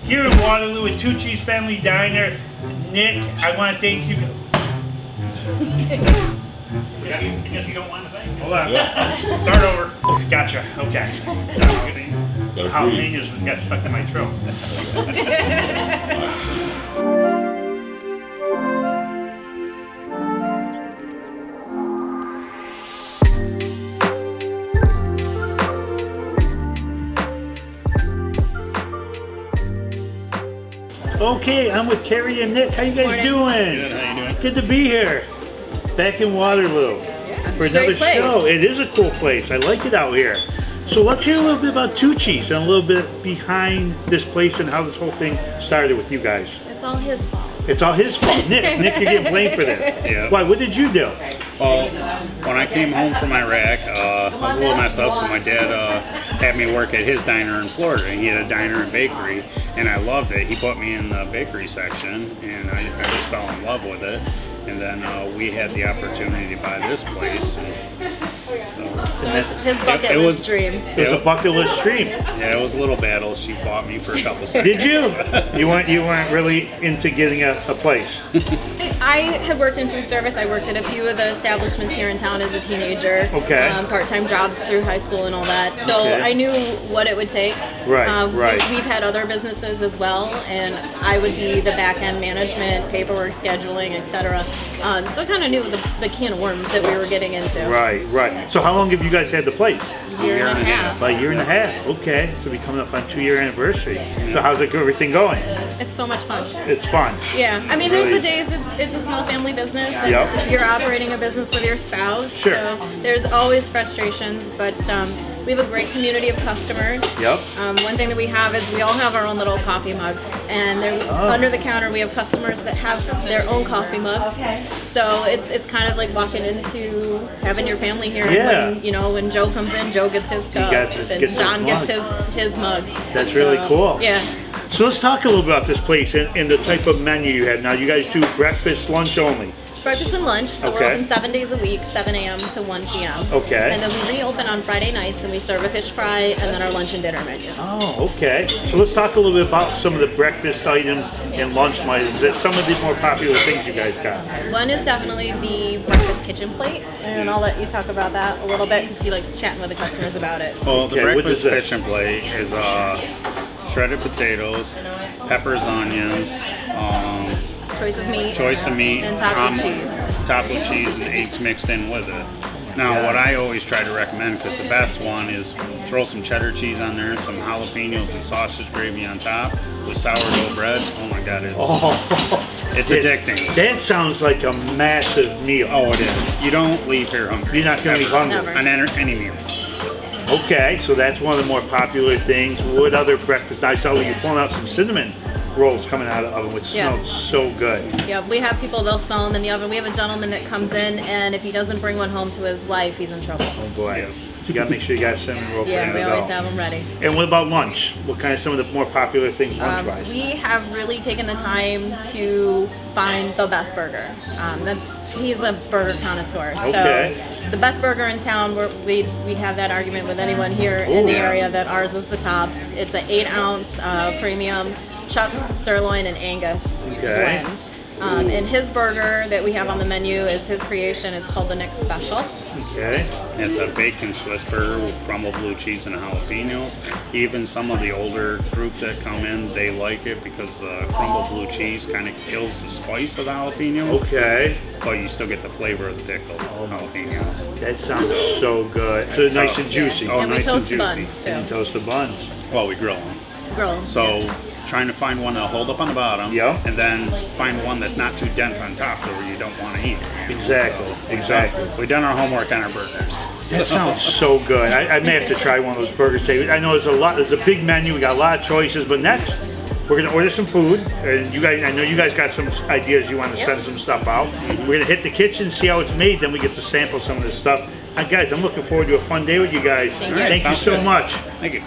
here in Waterloo at Tucci's Family Diner. Nick, I want to thank you. I guess you don't want to thank me. Hold on. Yeah. Start over. Gotcha. Okay. Jalapenos got stuck in my throat. Okay, I'm with Carrie and Nick. How you guys doing? Good. How you doing? Good to be here. Back in Waterloo for another show. It is a cool place. I like it out here. So let's hear a little bit about Tucci's and a little bit behind this place and how this whole thing started with you guys. It's all his fault. It's all his fault. Nick, you're getting blamed for this. Yeah. Why? What did you do? Well, when I came home from Iraq, I was a little messed up, so my dad had me work at his diner in Florida. He had a diner and bakery, and I loved it. He put me in the bakery section, and I just fell in love with it. And then we had the opportunity to buy this place. So it's his bucket list dream. It was a bucket list dream. Yeah, it was a little battle. She fought me for a couple seconds. Did you? You weren't really into getting a place. I had worked in food service. I worked at a few of the establishments here in town as a teenager. Okay. Part-time jobs through high school and all that. So okay. I knew what it would take. Right, right. We've had other businesses as well, and I would be the back-end management, paperwork, scheduling, etc. So I kind of knew the can of worms that we were getting into. Right, right. So how long have you guys had the place? Year and a half. About a year and a half. Okay. So we're coming up on 2-year anniversary. So how's everything going? It's so much fun. It's fun. Yeah. I mean, there's the days it's a small family business. And Yep. you're operating a business with your spouse. Sure. So there's always frustrations, but we have a great community of customers. Yep. One thing that we have is we all have our own little coffee mugs, and they're under the counter. We have customers that have their own coffee mugs. So it's kind of like walking into having your family here. Yeah. And when Joe comes in, Joe gets his cup, and John gets his mug. That's really cool. Yeah. So let's talk a little about this place and the type of menu you have. Now you guys do breakfast, lunch only. Breakfast and lunch, so Okay. we're open 7 days a week, 7 a.m. to 1 p.m. Okay. And then we reopen on Friday nights, and we serve a fish fry and then our lunch and dinner menu. Oh, okay. So let's talk a little bit about some of the breakfast items and lunch items. That's some of the more popular things you guys got. One is definitely the breakfast kitchen plate, and I'll let you talk about that a little bit because he likes chatting with the customers about it. Well, the Okay, what breakfast is this? kitchen plate is shredded potatoes, peppers, onions, Choice of meat, and taco cheese. Taco cheese and eggs mixed in with it. Now, what I always try to recommend, because the best one is throw some cheddar cheese on there, some jalapenos and sausage gravy on top with sourdough bread. Oh my God, it's addicting. That sounds like a massive meal. Oh, it is. You don't leave here hungry. You're not going to be hungry. Never. On any meal. Okay, so that's one of the more popular things. What other breakfast? I saw you pulling out some cinnamon rolls coming out of the oven, which smells so good. Yeah, we have people, they'll smell them in the oven. We have a gentleman that comes in, and if he doesn't bring one home to his wife, he's in trouble. Oh boy. So you gotta make sure you got cinnamon roll for him Yeah, to we go. always have them ready. And what about lunch? What kind of some of the more popular things lunch-wise? We have really taken the time to find the best burger. He's a burger connoisseur. Okay. So the best burger in town, we'd have that argument with anyone here in the area that ours is the tops. It's an 8-ounce premium chuck, sirloin, and Angus blend. And his burger that we have on the menu is his creation. It's called the Nick's Special. Okay. It's a bacon Swiss burger with crumbled blue cheese and jalapenos. Even some of the older group that come in, they like it because the crumbled blue cheese kind of kills the spice of the jalapeno. Okay. But you still get the flavor of the pickled jalapenos. That sounds so good. So it's nice and juicy. Oh, And we nice and toast the juicy. buns too. And toast the buns. Well, we grill them. Grill 'em. So trying to find one that'll hold up on the bottom, Yeah. and then find one that's not too dense on top where you don't want to eat. Exactly. Exactly. We've done our homework on our burgers. That sounds so good. I may have to try one of those burgers today. I know there's a big menu. We got a lot of choices, but next we're gonna order some food. And you guys, I know you guys got some ideas. You want to send some stuff out. We're gonna hit the kitchen, see how it's made. Then we get to sample some of this stuff. Guys, I'm looking forward to a fun day with you guys. Thank you so much. Thank you.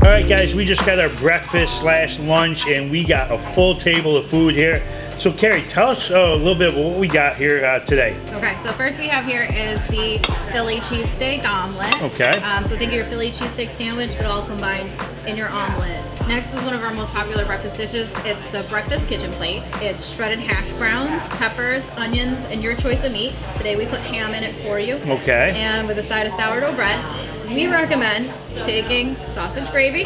All right, guys, we just got our breakfast / lunch, and we got a full table of food here. So Carrie, tell us a little bit about what we got here today. Okay, so first we have here is the Philly cheesesteak omelet. Okay. So think of your Philly cheesesteak sandwich, but all combined in your omelet. Next is one of our most popular breakfast dishes. It's the breakfast kitchen plate. It's shredded hash browns, peppers, onions, and your choice of meat. Today we put ham in it for you. Okay. And with a side of sourdough bread. We recommend taking sausage gravy,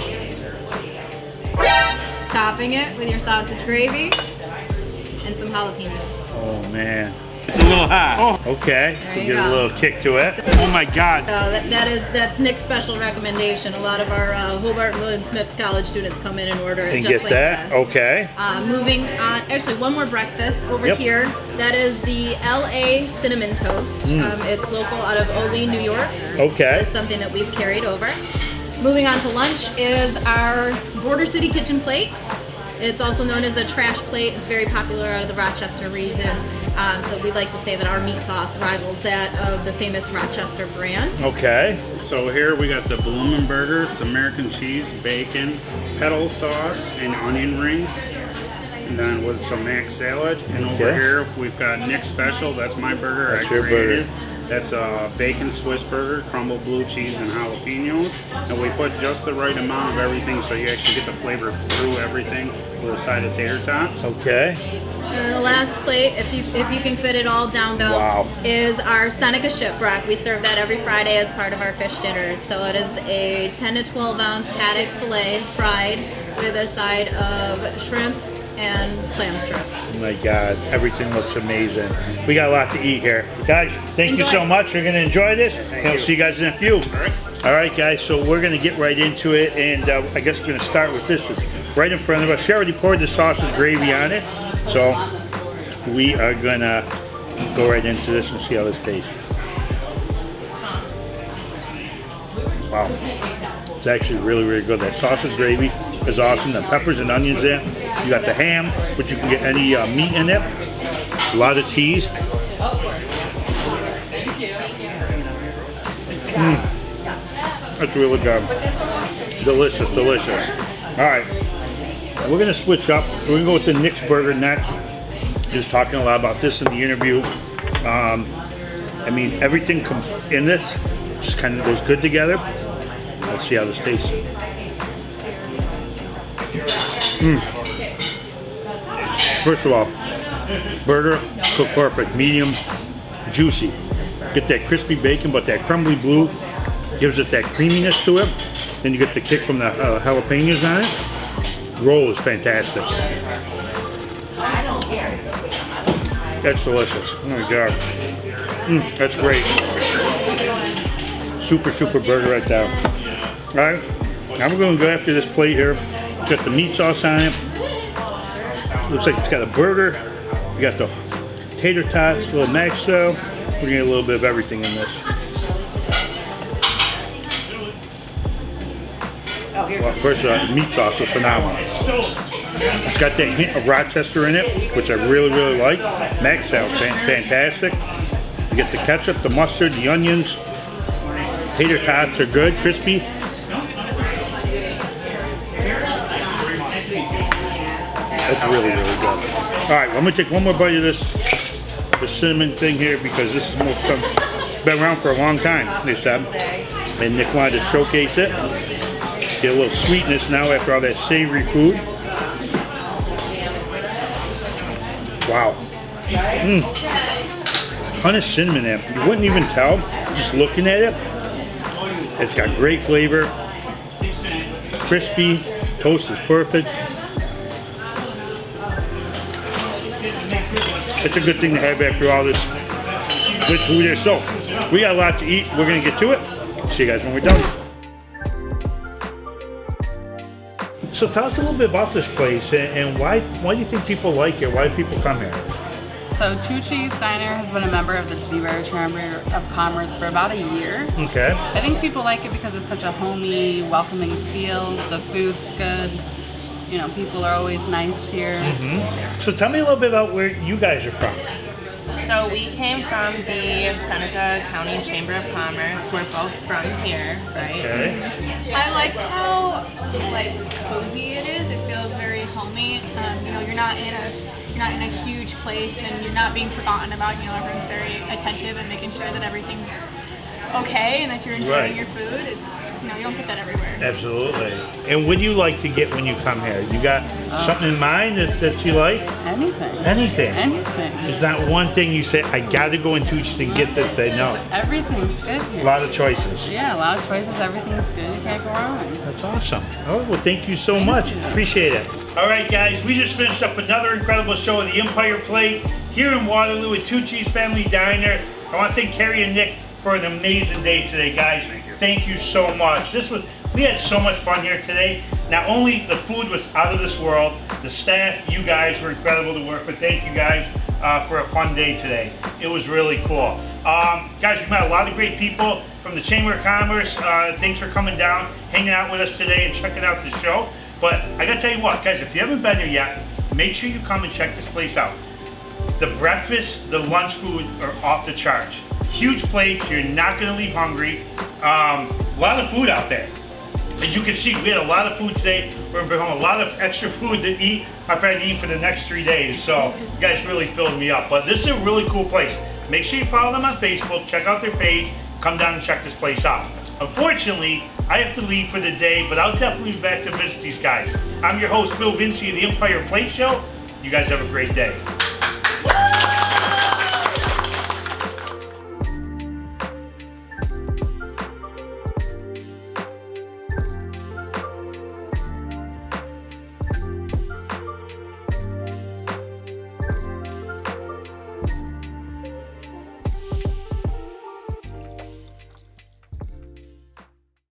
topping it with your sausage gravy, and some jalapenos. Oh man. It's a little hot. Oh, okay. There So you get a go. little kick to it. Oh my God. So that's Nick's special recommendation. A lot of our Hobart and William Smith college students come in and order it And just get like that. this. Okay. Moving on, actually one more breakfast over Yep. here. That is the LA Cinnamon Toast. It's local out of Olean, New York. Okay. So it's something that we've carried over. Moving on to lunch is our Border City Kitchen Plate. It's also known as a trash plate. It's very popular out of the Rochester region. So we like to say that our meat sauce rivals that of the famous Rochester brand. Okay. So here we got the bloomin' burger. It's American cheese, bacon, kettle sauce, and onion rings. And then with some mac salad. And over Okay. here we've got Nick's special. That's my burger. That's I your created. burger. That's a bacon Swiss burger, crumbled blue cheese, and jalapenos. And we put just the right amount of everything so you actually get the flavor through everything with a side of tater tots. Okay. And the last plate, if you can fit it all down, Bill, Wow. is our Seneca shipwreck. We serve that every Friday as part of our fish dinners. So it is a 10 to 12 ounce haddock fillet fried with a side of shrimp and clam strips. Oh my God, everything looks amazing. We got a lot to eat here. Guys, thank you Enjoy. so much. We're going to enjoy this. And we'll see you guys in a few. All right, guys, so we're going to get right into it. And I guess we're going to start with this. It's right in front of us. She already poured the sausage gravy on it. So we are going to go right into this and see how this tastes. Wow. It's actually really, really good. That sausage gravy is awesome. The peppers and onions in. You got the ham, but you can get any meat in it. A lot of cheese. That's really good. Delicious, delicious. All right, we're gonna switch up. We're gonna go with the Nick's burger next. He was talking a lot about this in the interview. I mean, everything in this just kind of goes good together. Let's see how this tastes. First of all, burger cooked perfect, medium, juicy. Get that crispy bacon, but that crumbly blue gives it that creaminess to it. Then you get the kick from the jalapenos on it. Roll is fantastic. That's delicious. Oh my God. That's great. Super, super burger right there. All right, now we're going to go after this plate here. It's got the meat sauce on it. Looks like it's got a burger. We got the tater tots, a little mac style. We're gonna get a little bit of everything in this. Well, first, the meat sauce is phenomenal. It's got that hint of Rochester in it, which I really, really like. Mac style is fantastic. You get the ketchup, the mustard, the onions. Tater tots are good, crispy. That's really, really good. All right, well, I'm gonna take one more bite of this cinnamon thing here because this is been around for a long time, they said. And Nick wanted to showcase it. Get a little sweetness now after all that savory food. Wow. Ton of cinnamon in it. You wouldn't even tell just looking at it. It's got great flavor. Crispy. Toast is perfect. It's a good thing to have after all this good food here. So, we got a lot to eat. We're going to get to it. See you guys when we're done. So tell us a little bit about this place and why do you think people like it? Why do people come here? So Tucci's Diner has been a member of the DeBerry Chamber of Commerce for about a year. Okay. I think people like it because it's such a homey, welcoming feel. The food's good. You know, people are always nice here. So tell me a little bit about where you guys are from. So we came from the Seneca County Chamber of Commerce. We're both from here, right? Okay. I like how cozy it is. It feels very homey. You're not not in a huge place and you're not being forgotten about. You know, everyone's very attentive and making sure that everything's okay and that you're enjoying Right. your food. It's, you know, you don't get that everywhere. Absolutely. And what do you like to get when you come here? You got something in mind that you like? Anything. Anything. Anything. There's not one thing you say, I gotta go in Tucci to get this day. No. Everything's good A here. lot of choices. Yeah, a lot of choices. Everything's good. You can't go wrong. That's awesome. Oh, well, thank you so much. you. Appreciate it. All right, guys, we just finished up another incredible show of the Empire Plate here in Waterloo at Tucci's Family Diner. I want to thank Carrie and Nick for an amazing day today, guys. Thank you so much. We had so much fun here today. Not only the food was out of this world, the staff, you guys were incredible to work with. Thank you guys for a fun day today. It was really cool. Guys, we met a lot of great people from the Chamber of Commerce. Thanks for coming down, hanging out with us today and checking out the show. But I gotta tell you what, guys, if you haven't been here yet, make sure you come and check this place out. The breakfast, the lunch food are off the charts. Huge plates, you're not gonna leave hungry. A lot of food out there. As you can see, we had a lot of food today. We're gonna bring home a lot of extra food to eat. I'll probably eat for the next 3 days. So you guys really filled me up. But this is a really cool place. Make sure you follow them on Facebook, check out their page, come down and check this place out. Unfortunately, I have to leave for the day, but I'll definitely be back to visit these guys. I'm your host, Bill Vinci of the Empire Plate Show. You guys have a great day.